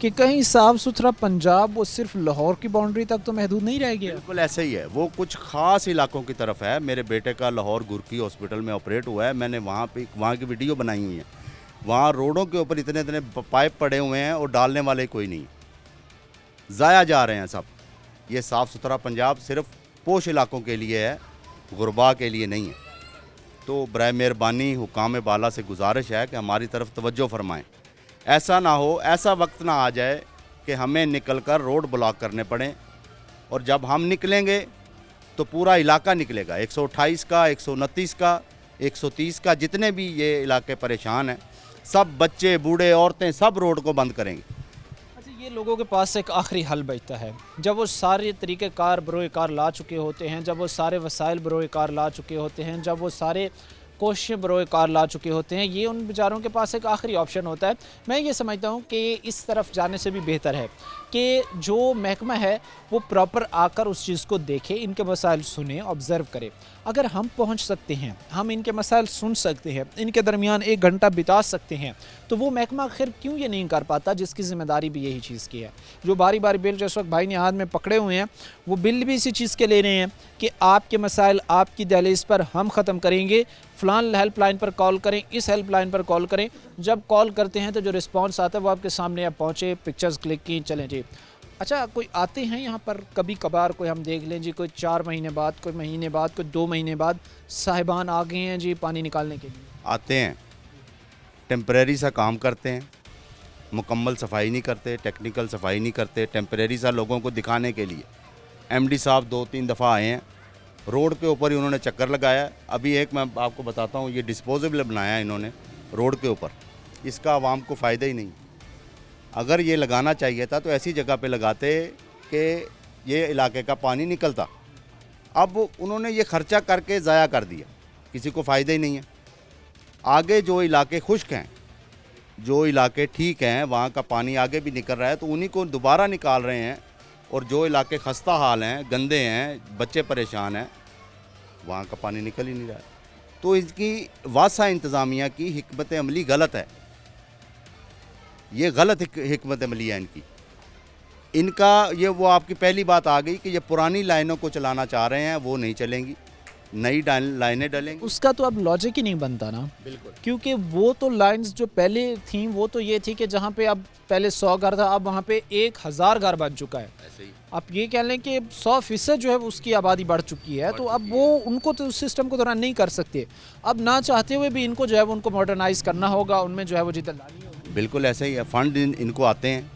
Speaker 1: कि कहीं साफ़ सुथरा पंजाब वो सिर्फ लाहौर की बाउंड्री तक तो महदूद नहीं रह गया।
Speaker 8: बिल्कुल ऐसे ही है, वो कुछ ख़ास इलाकों की तरफ है। मेरे बेटे का लाहौर गुरकी हॉस्पिटल में ऑपरेट हुआ है, मैंने वहाँ की वीडियो बनाई हुई है। वहाँ रोडों के ऊपर इतने इतने पाइप पड़े हुए हैं और डालने वाले कोई नहीं, ज़ाया जा रहे हैं सब। ये साफ़ सुथरा पंजाब सिर्फ पोश इलाकों के लिए है, गुरबा के लिए नहीं है। तो बराए मेहरबानी हुकाम बाला से गुजारिश है कि हमारी तरफ तवज्जो फरमाएं। ऐसा ना हो, ऐसा वक्त ना आ जाए कि हमें निकलकर रोड ब्लॉक करने पड़े, और जब हम निकलेंगे तो पूरा इलाका निकलेगा, 128 का, 129 का, 130 का, जितने भी ये इलाके परेशान हैं, सब बच्चे बूढ़े औरतें सब रोड को बंद करेंगे।
Speaker 1: अच्छा, ये लोगों के पास एक आखिरी हल बचता है, जब वो सारे तरीके कार बरोए कार ला चुके होते हैं, जब वो सारे वसाइल बरोए कार ला चुके होते हैं, जब वो सारे कोशिशें बरोए कार ला चुके होते हैं, ये उन बेचारों के पास एक आखिरी ऑप्शन होता है। मैं ये समझता हूँ कि इस तरफ जाने से भी बेहतर है कि जो महकमा है वो प्रॉपर आकर उस चीज़ को देखे, इनके मसाइल सुने, ऑब्ज़र्व करे। अगर हम पहुँच सकते हैं, हम इनके मसाइल सुन सकते हैं, इनके दरमियान 1 घंटा बिता सकते हैं, तो वो महकमा आखिर क्यों ये नहीं कर पाता जिसकी ज़िम्मेदारी भी यही चीज़ की है। जो बारी बारी बिल जिस वक्त भाई ने हाथ में पकड़े हुए हैं, वो बिल भी इसी चीज़ के ले रहे हैं कि आपके मसाइल आपकी दहलीज पर हम ख़त्म करेंगे, फ़लान हेल्पलाइन पर कॉल करें, इस हेल्पलाइन पर कॉल करें। जब कॉल करते हैं तो जो रिस्पांस आता है वो आपके सामने आप पहुँचे, पिक्चर्स क्लिक की, चलें जी। अच्छा, कोई आते हैं यहाँ पर कभी कभार, कोई हम देख लें जी, कोई 4 महीने बाद, कोई महीने बाद, कोई 2 महीने बाद साहिबान आ गए हैं जी पानी निकालने के लिए?
Speaker 8: आते हैं, टेम्परेरी सा काम करते हैं, मुकम्मल सफाई नहीं करते, टेक्निकल सफाई नहीं करते, टेम्परेरी सा लोगों को दिखाने के लिए। एमडी साहब 2-3 दफ़ा आए हैं, रोड के ऊपर ही उन्होंने चक्कर लगाया। अभी एक मैं आपको बताता हूँ, ये डिस्पोजेबल बनाया इन्होंने रोड के ऊपर, इसका आवाम को फ़ायदा ही नहीं। अगर ये लगाना चाहिए था तो ऐसी जगह पे लगाते कि ये इलाके का पानी निकलता। अब उन्होंने ये ख़र्चा करके ज़ाया कर दिया, किसी को फ़ायदा ही नहीं है। आगे जो इलाके खुश्क हैं, जो इलाके ठीक हैं, वहाँ का पानी आगे भी निकल रहा है, तो उन्हीं को दोबारा निकाल रहे हैं। और जो इलाके खस्ता हाल हैं, गंदे हैं, बच्चे परेशान हैं, वहाँ का पानी निकल ही नहीं रहा है। तो इसकी वासा इंतज़ामिया की हिकमत अमली गलत है, ये गलत हिकमत अमली है इनकी। इनका ये वो आपकी पहली बात आ गई कि ये पुरानी लाइनों को चलाना चाह रहे हैं, वो नहीं चलेंगी, नई लाइनें डलेंगी।
Speaker 1: उसका तो अब लॉजिक ही नहीं बनता ना,
Speaker 8: बिल्कुल,
Speaker 1: क्योंकि वो तो लाइंस जो पहले थी वो तो ये थी कि जहाँ पे अब पहले 100 घर था, अब वहाँ पे 1000 घर बन चुका है।
Speaker 8: ऐसे ही
Speaker 1: आप ये कह लें कि 100% जो है उसकी आबादी बढ़ चुकी है, तो अब वो उनको तो उस सिस्टम को दौरान नहीं कर सकते। अब ना चाहते हुए भी इनको जो है वो उनको मॉडर्नाइज करना होगा, उनमें जो है वो जितना लानी होगी।
Speaker 8: बिल्कुल ऐसे ही है। फ़ंड इनको आते हैं,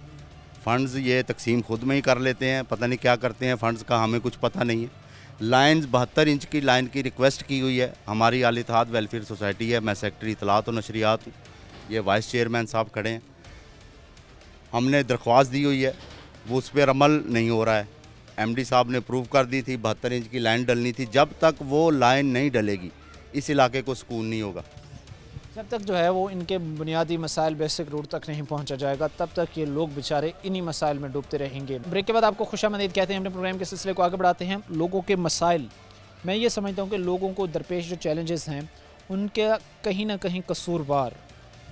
Speaker 8: फ़ंड्स ये तकसीम खुद में ही कर लेते हैं, पता नहीं क्या करते हैं फ़ंड्स का, हमें कुछ पता नहीं है। लाइन्स 72 इंच की लाइन की रिक्वेस्ट की हुई है, हमारी आल इत्तेहाद वेलफेयर सोसाइटी है, मैं सेक्रेटरी इतलात और नशरियात हूँ, ये वाइस चेयरमैन साहब खड़े हैं। हमने दरख्वास्त दी हुई है, वो उस पर अमल नहीं हो रहा है। एमडी साहब ने अप्रूव कर दी थी, 72 इंच की लाइन डलनी थी। जब तक वो लाइन नहीं डलेगी इस इलाके को सुकून नहीं होगा।
Speaker 1: जब तक जो है वो इनके बुनियादी मसाइल बेसिक रूट तक नहीं पहुंचा जाएगा, तब तक ये लोग बेचारे इन्हीं मसाइल में डूबते रहेंगे। ब्रेक के बाद आपको खुशामदीद कहते हैं, अपने प्रोग्राम के सिलसिले को आगे बढ़ाते हैं। लोगों के मसाइल, मैं ये समझता हूँ कि लोगों को दरपेश जो चैलेंजेस हैं, उनके कहीं ना कहीं कसूरवार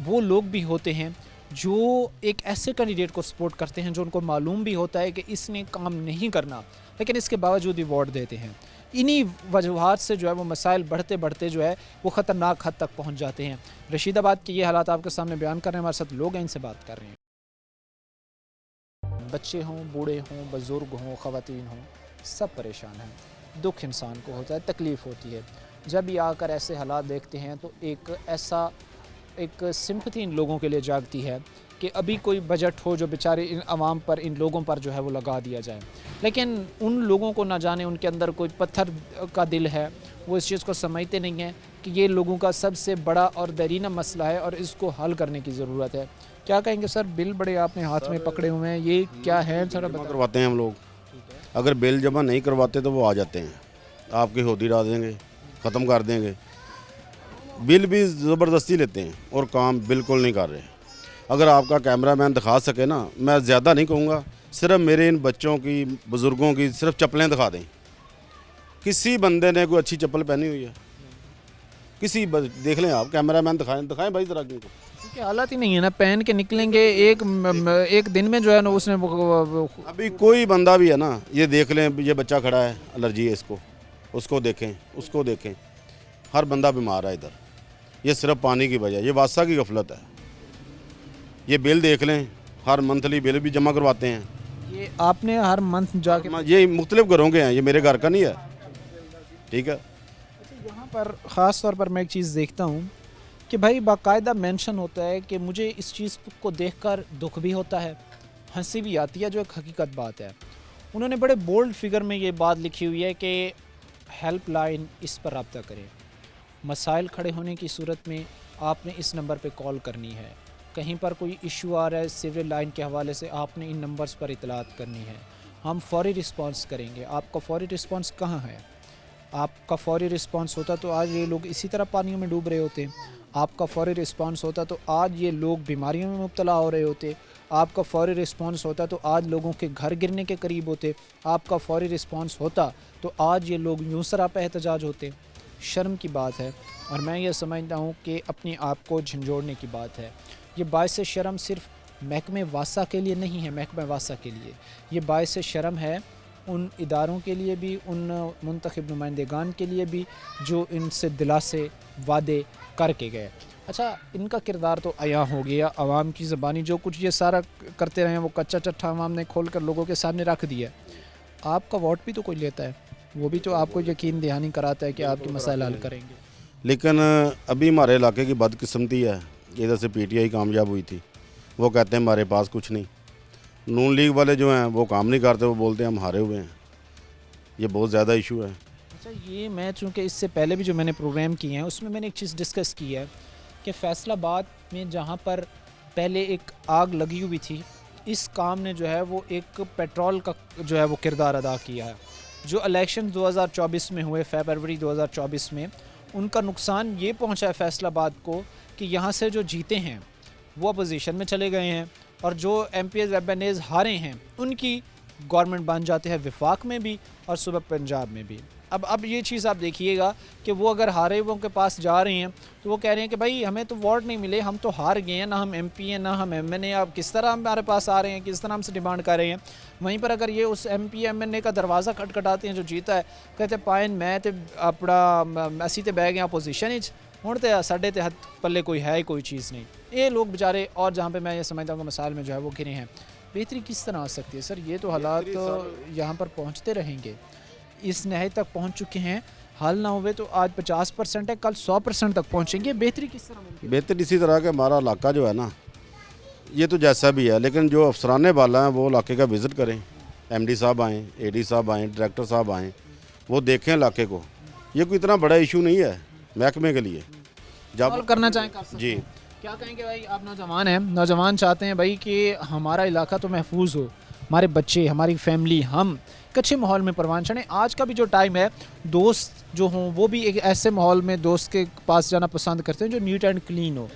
Speaker 1: वो लोग भी होते हैं जो एक ऐसे कैंडिडेट को सपोर्ट करते हैं जो उनको मालूम भी होता है कि इसने काम नहीं करना, लेकिन इसके बावजूद भी वोट देते हैं। इन्हीं वजूहात से जो है वो मसाइल बढ़ते बढ़ते जो है वो ख़तरनाक हद तक पहुंच जाते हैं। रशीदाबाद के ये हालात आपके सामने बयान कर रहे हैं, हमारे साथ लोग हैं, इनसे बात कर रहे हैं। बच्चे हों, बूढ़े हों, बुज़ुर्ग हों, ख़वातीन हों, सब परेशान हैं। दुख इंसान को होता है, तकलीफ़ होती है। जब भी आकर ऐसे हालात देखते हैं तो एक सिंपथी इन लोगों के लिए जागती है कि अभी कोई बजट हो जो बेचारे इन आवाम पर, इन लोगों पर जो है वो लगा दिया जाए। लेकिन उन लोगों को ना जाने उनके अंदर कोई पत्थर का दिल है, वो इस चीज़ को समझते नहीं हैं कि ये लोगों का सबसे बड़ा और दरीना मसला है और इसको हल करने की ज़रूरत है। क्या कहेंगे सर? बिल बड़े आपने हाथ में पकड़े हुए हैं, ये क्या है? थोड़ा
Speaker 9: जमा करवाते हैं हम लोग। अगर बिल जमा नहीं करवाते तो वो आ जाते हैं, आपकी होदी डाल देंगे, ख़त्म कर देंगे। बिल भी ज़बरदस्ती लेते हैं और काम बिल्कुल नहीं कर रहे। अगर आपका कैमरामैन दिखा सके ना, मैं ज़्यादा नहीं कहूँगा, सिर्फ मेरे इन बच्चों की, बुज़ुर्गों की सिर्फ चप्पलें दिखा दें। किसी बंदे ने कोई अच्छी चप्पल पहनी हुई है? देख लें आप, कैमरामैन दिखाएं भाई ज़रा इनको।
Speaker 1: क्योंकि हालात ही नहीं है ना, पहन के निकलेंगे एक दिन में जो है ना उसने
Speaker 9: अभी कोई बंदा भी है ना, ये देख लें, ये बच्चा खड़ा है, एलर्जी है इसको, उसको देखें, उसको देखें, हर बंदा बीमार है इधर। ये सिर्फ पानी की वजह, ये वासा की गफलत है। ये बिल देख लें, हर मंथली बिल भी जमा करवाते हैं।
Speaker 1: ये आपने हर मंथ जाके,
Speaker 9: ये मुख्तलिफ घरों के हैं, ये मेरे घर का नहीं है, ठीक है।
Speaker 1: यहाँ पर ख़ास तौर पर मैं एक चीज़ देखता हूँ कि भाई बाकायदा मेंशन होता है कि मुझे इस चीज़ को देखकर दुख भी होता है, हंसी भी आती है, जो एक हकीकत बात है। उन्होंने बड़े बोल्ड फिगर में ये बात लिखी हुई है कि हेल्पलाइन, इस पर रब्ता करें। मसाइल खड़े होने की सूरत में आपने इस नंबर पे कॉल करनी है। कहीं पर कोई इशू आ रहा है सीवरेज लाइन के हवाले से, आपने इन नंबर्स पर इतलात करनी है। हम फौरी रिस्पांस करेंगे। आपका फौरी रिस्पांस कहाँ है? आपका फौरी रिस्पांस होता तो आज ये लोग इसी तरह पानियों में डूब रहे होते। आपका फौरी रिस्पांस होता तो आज ये लोग बीमारियों में मुब्तला हो रहे होते। आपका फौरी रिस्पांस होता तो आज लोगों के घर गिरने के करीब होते। आपका फौरी रिस्पांस होता तो आज ये लोग यूँ सरापा एहतजाज होते। शर्म की बात है, और मैं ये समझता हूँ कि अपने आप को झंझोड़ने की बात है। ये बाइस शर्म सिर्फ महकमे वासा के लिए नहीं है, महकमे वासा के लिए ये बाइस शर्म है उन इदारों के लिए भी, उन मुंतखब नुमाइंदेगान के लिए भी जो इनसे दिलासे वादे करके गए। अच्छा, इनका किरदार तो अया हो गया, आवाम की ज़बानी जो कुछ ये सारा करते रहे हैं वो कच्चा चट्ठा आवाम ने खोल कर लोगों के सामने रख दिया। आपका वोट भी तो कोई लेता है, वो भी तो आपको यकीन दहानी कराता है कि आपके मसाइल हल करेंगे।
Speaker 9: लेकिन अभी हमारे इलाके की बदकिस्मती है, इधर से पीटीआई कामयाब हुई थी, वो कहते हैं हमारे पास कुछ नहीं। नून लीग वाले जो हैं वो काम नहीं करते, वो बोलते हैं हम हारे हुए हैं। ये बहुत ज़्यादा इशू है।
Speaker 1: अच्छा, ये मैं चूँकि इससे पहले भी जो मैंने प्रोग्राम किए हैं उसमें मैंने एक चीज़ डिस्कस की है कि फैसलाबाद में जहाँ पर पहले एक आग लगी हुई थी, इस काम ने जो है वो एक पेट्रोल का जो है वो किरदार अदा किया है। जो इलेक्शन 2024 में हुए, फरवरी 2024 में, उनका नुकसान ये पहुँचा है फैसलाबाद को कि यहाँ से जो जीते हैं वो अपोजिशन में चले गए हैं, और जो MPs MNAs हारे हैं उनकी गवर्नमेंट बन जाते हैं विफाक में भी और सुबह पंजाब में भी। अब ये चीज़ आप देखिएगा कि वो अगर हारे हुओं के पास जा रहे हैं तो वो कह रहे हैं कि भाई हमें तो वोट नहीं मिले, हम तो हार गए हैं, ना हम MP हैं ना हम MNA, अब किस तरह हमारे पास आ रहे हैं, किस तरह हमसे डिमांड कर रहे हैं। वहीं पर अगर ये उस MP MNA का दरवाज़ा खटखटाते हैं जो जीता है, कहते पाइन मैं तो अपना असी तो बह गए अपोजिशन हूँ तो साढ़े ते हथ पल्ले कोई है ही कोई चीज़ नहीं। ये लोग बेचारे, और जहाँ पे मैं ये समझता हूँ कि मसाइल में जो है वो गिरे हैं। बेहतरी किस तरह आ सकती है सर? ये तो हालात तो यहाँ पर पहुँचते रहेंगे, इस नहायत तक पहुँच चुके हैं। हल ना हुए तो आज 50% है, कल 100% तक पहुँचेंगे। बेहतरी किस तरह मुमकिन है?
Speaker 9: बेहतर इसी तरह के हमारा इलाका जो है ना, ये तो जैसा भी है, लेकिन जो अफसरान वाला हैं वो इलाके का विज़िट करें। MD साहब आएँ, AD साहब आएँ, डायरेक्टर साहब आएँ, वो देखें इलाके को। ये कोई इतना बड़ा इशू नहीं है महकमे के लिए।
Speaker 1: जब करना चाहें कर सकते
Speaker 9: जी,
Speaker 1: हैं। क्या कहेंगे भाई, आप नौजवान हैं, नौजवान चाहते हैं भाई कि हमारा इलाका तो महफूज हो, हमारे बच्चे, हमारी फैमिली, हम एक अच्छे माहौल में परवान चढ़ें। आज का भी जो टाइम है, दोस्त जो हों वो भी एक ऐसे माहौल में दोस्त के पास जाना पसंद करते हैं जो नीट एंड क्लीन हो।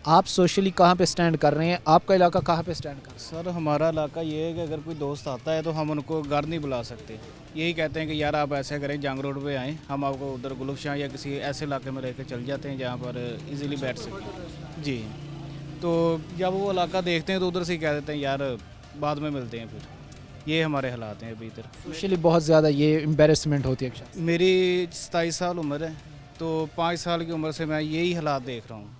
Speaker 1: आप सोशली कहाँ पे स्टैंड कर रहे हैं? आपका इलाका कहाँ पे स्टैंड कर रहा है?
Speaker 10: सर हमारा इलाका ये है कि अगर कोई दोस्त आता है तो हम उनको घर नहीं बुला सकते। यही कहते हैं कि यार आप ऐसे करें, जंग रोड पे आएँ, हम आपको उधर गुलफशाह या किसी ऐसे इलाके में लेकर चल जाते हैं जहाँ पर इजीली बैठ सकें जी। तो जब वो इलाका देखते हैं तो उधर से ही कह देते हैं यार बाद में मिलते हैं। फिर ये हमारे हालात हैं अभी इधर।
Speaker 1: सोशली बहुत ज़्यादा ये एम्बेरसमेंट होती है।
Speaker 10: मेरी 27 साल उम्र है, तो 5 साल की उम्र से मैं यही हालात देख रहा हूँ।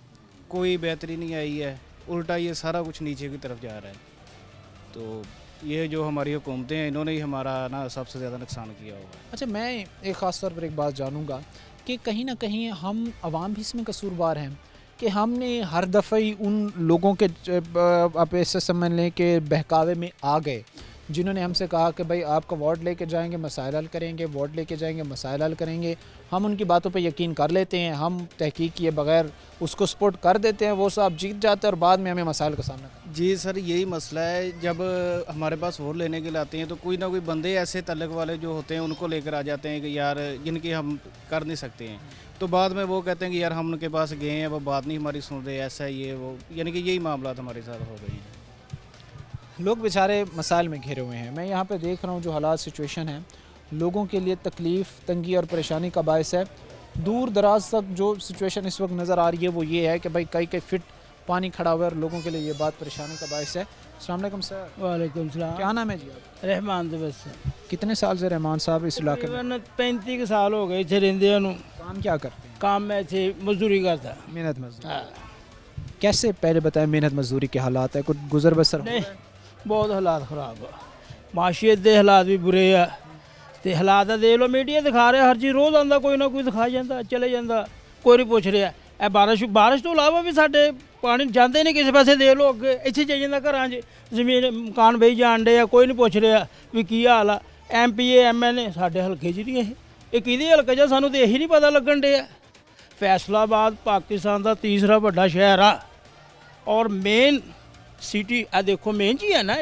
Speaker 10: कोई बेहतरी नहीं आई है, उल्टा ये सारा कुछ नीचे की तरफ जा रहा है। तो ये जो हमारी हुकूमतें हैं, इन्होंने ही हमारा ना सबसे ज़्यादा नुकसान किया हुआ है।
Speaker 1: अच्छा, मैं एक ख़ास तौर पर एक बात जानूँगा कि कहीं ना कहीं हम आवाम भी इसमें कसूरवार हैं कि हमने हर दफ़ा ही उन लोगों के आप ऐसे समझ लें कि बहकावे में आ गए जिन्होंने हमसे कहा कि भाई आपका वोट लेके जाएंगे मसाइल हल करेंगे, वोट लेके जाएंगे मसाइल हल करेंगे। हम उनकी बातों पे यकीन कर लेते हैं, हम तहकीक किए बगैर उसको सपोर्ट कर देते हैं, वो सब जीत जाते हैं और बाद में हमें मसाइल का सामना करना।
Speaker 10: जी सर, यही मसला है। जब हमारे पास वोट लेने के लिए आते हैं तो कोई ना कोई बंदे ऐसे तल्लक वाले जो होते हैं उनको लेकर आ जाते हैं कि यार जिनकी हम कर नहीं सकते हैं, तो बाद में वो कहते हैं कि यार हम उनके पास गए हैं, वो बात नहीं हमारी सुन रहे, ऐसा ये वो, यानी कि यही मामला हमारे साथ हो गए हैं।
Speaker 1: लोग बेचारे मसाइल में घिरे हुए हैं। मैं यहाँ पे देख रहा हूँ जो हालात सिचुएशन है, लोगों के लिए तकलीफ़, तंगी और परेशानी का बायस है। दूर दराज तक जो सिचुएशन इस वक्त नज़र आ रही है वो ये है कि भाई कई फिट पानी खड़ा हुआ है और लोगों के लिए ये बात परेशानी का बायस है। अस्सलाम वालेकुम सर।
Speaker 11: वालेकुम सलाम।
Speaker 1: क्या नाम है जी आप?
Speaker 11: रहमान दे बस।
Speaker 1: कितने साल से रहमान साहब इस इलाके में?
Speaker 11: 35 साल हो गए इतने रहंदे नूं।
Speaker 1: काम क्या करते हैं?
Speaker 11: काम मैं इतने मजदूरी करता।
Speaker 1: मेहनत मजदूरी। कैसे, पहले बताएं मेहनत मजदूरी के हालात है, कुछ गुजर बसर?
Speaker 11: नहीं, बहुत हालात खराब है, माशियत के हालात भी बुरे है। तो हालात देख लो, मीडिया दिखा रहा हर चीज़, रोज़ आंदा कोई ना कोई दिखा जाता, चले जाता, कोई नहीं पूछ रहा। ए बारिश तो इलावा भी साढ़े पानी जाते नहीं किसी पासे, दे लो अगे इतने चल जाता घर च, जमीन मकान बही जान डे, कोई नहीं पूछ रहा भी की हाल आ। MPA MNA साढ़े हल्के च नहीं है, ये किहदे हल्के च सानूं तो यही नहीं पता लगन डे। फैसलाबाद पाकिस्तान का तीसरा बड़ा शहर आ और मेन सिटी आ देखो मेन जी है ना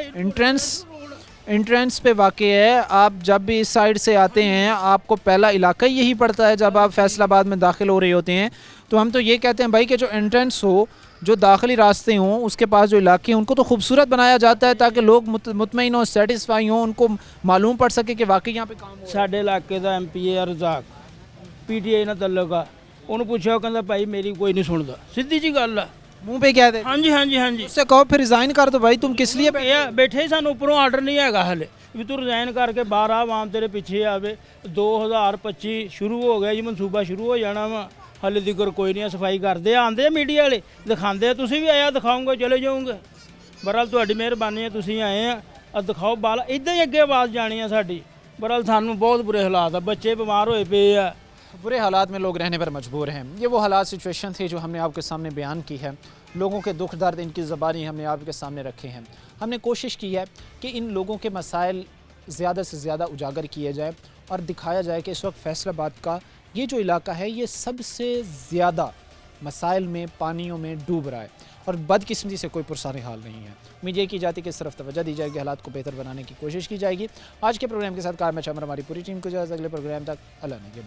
Speaker 1: एंट्रेंस पे वाक़ई है। आप जब भी इस साइड से आते हैं आपको पहला इलाका ही यही पड़ता है जब आप फैसलाबाद में दाखिल हो रहे होते हैं। तो हम तो ये कहते हैं भाई कि जो एंट्रेंस हो, जो दाखिली रास्ते हों, उसके पास जो इलाके हैं उनको तो खूबसूरत बनाया जाता है ताकि लोग मुतमईन हो, सेटिस्फाई हों, उनको मालूम पड़ सके कि वाकई यहाँ पे काम हो रहा है।
Speaker 11: ਸਾਡੇ ਇਲਾਕੇ ਦਾ ਐਮਪੀ ਹੈ ਰਜ਼ਾਕ ਪੀਟੀਆਈ ਨਾਲ ਤਲਕ ਆ ਉਹਨੂੰ ਪੁੱਛਿਆ ਉਹ ਕਹਿੰਦਾ ਭਾਈ ਮੇਰੀ ਕੋਈ ਨਹੀਂ ਸੁਣਦਾ ਸਿੱਧੀ ਜੀ ਗੱਲ ਆ
Speaker 1: मुंह पे कह दे।
Speaker 11: ਹਾਂਜੀ ਹਾਂਜੀ ਹਾਂਜੀ
Speaker 1: उससे कहो फिर रिज़ाइन कर दो भाई, तुम किस लिए
Speaker 11: ਇਹ ਬੈਠੇ ਹੀ ਸਾਨੂੰ ਉੱਪਰੋਂ ਆਰਡਰ ਨਹੀਂ ਹੈਗਾ ਹਲੇ ਵੀ ਤੂੰ ਰਿਜ਼ਾਈਨ ਕਰਕੇ ਬਾਹਰ ਆ, ਆਵਾਮ ਤੇਰੇ ਪਿੱਛੇ ਆਵੇ। 2025 ਸ਼ੁਰੂ ਹੋ ਗਿਆ ਜੀ, ਮਨਸੂਬਾ ਸ਼ੁਰੂ ਹੋ ਜਾਣਾ ਵਾ, ਹਲੇ ਤੀਕਰ ਕੋਈ ਨਹੀਂ। ਸਫਾਈ ਕਰਦੇ ਆ, ਆਉਂਦੇ ਆ ਮੀਡੀਆ ਵਾਲੇ ਦਿਖਾਉਂਦੇ ਆ, ਤੁਸੀਂ ਵੀ ਆਇਆ ਦਿਖਾਉਂਗੇ ਚਲੇ ਜਾਓਗੇ। ਬਹਰਹਾਲ ਤੁਹਾਡੀ ਮਿਹਰਬਾਨੀ ਹੈ, ਤੁਸੀਂ ਆਏ ਆ ਦਿਖਾਓ ਬਾਲ, ਇੱਦਾਂ ਹੀ ਅੱਗੇ ਆਵਾਜ਼ ਜਾਣੀ ਆ ਸਾਡੀ। बहरहाल सानू बहुत बुरे हालात है, बच्चे बीमार होए पे है।
Speaker 1: बुरे हालात में लोग रहने पर मजबूर हैं। ये वो हालात सिचुएशन थी जो हमने आपके सामने बयान की है। लोगों के दुख दर्द, इनकी ज़बानी हमने आपके सामने रखे हैं। हमने कोशिश की है कि इन लोगों के मसाइल ज़्यादा से ज़्यादा उजागर किए जाए और दिखाया जाए कि इस वक्त फैसलाबाद का ये जो इलाका है ये सबसे ज़्यादा मसाइल में, पानियों में डूब रहा है और बदकिस्मती से कोई पुरसानी हाल नहीं है। उम्मीद ये की जाती है कि इस तरफ तवज्जो दी जाएगी, हालात को बेहतर बनाने की कोशिश की जाएगी। आज के प्रोग्राम के साथ कार में हमारी पूरी टीम को इजाज़त, अगले प्रोग्राम तक अल्लाह ने।